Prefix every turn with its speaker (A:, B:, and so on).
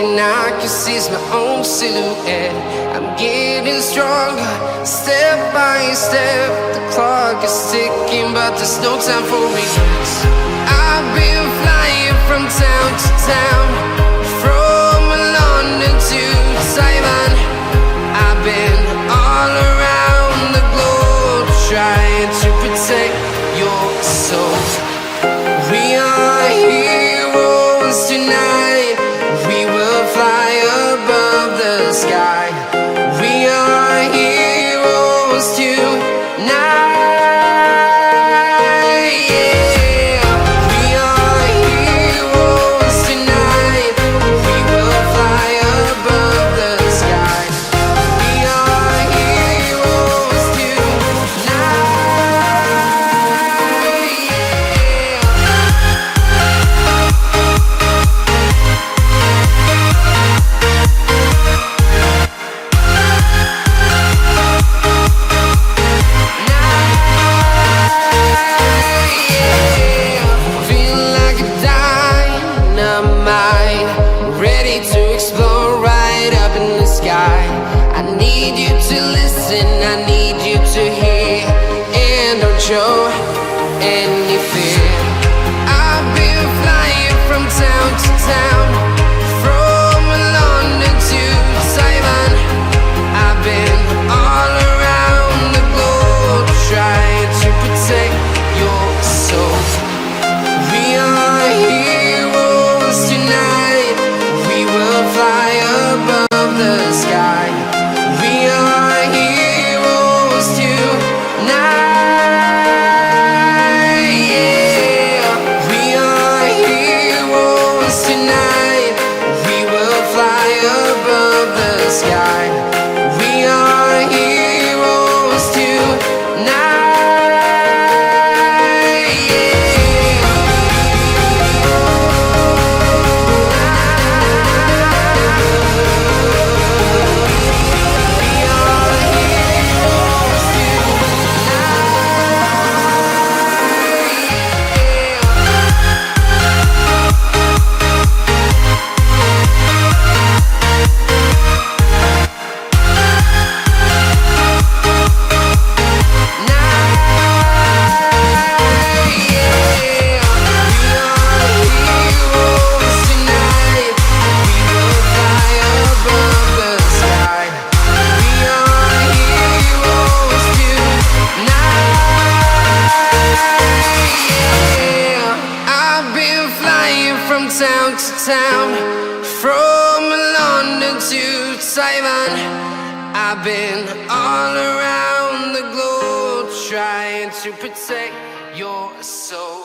A: and I can see my own silhouette. I'm getting stronger, step by step. The clock is ticking, but there's no time for regrets. I've been flying from town to town, from London to Taiwan. I've been all around the globe, trying to protect your soul. We are heroes tonight. We will fly above the sky. We are heroes tonight. Yeah. We are heroes tonight. We will fly above the sky. We are heroes tonight. I need you to hear, and don't show any fear. I've been flying from town to town, from London to Taiwan. I've been all around the globe, trying to protect your soul. We are heroes tonight. We will fly above the sky. We are heroes tonight. Yeah. We are heroes tonight. We will fly above the sky. We are heroes tonight. From town to town, from London to Taiwan. I've been all around the globe, trying to protect your soul.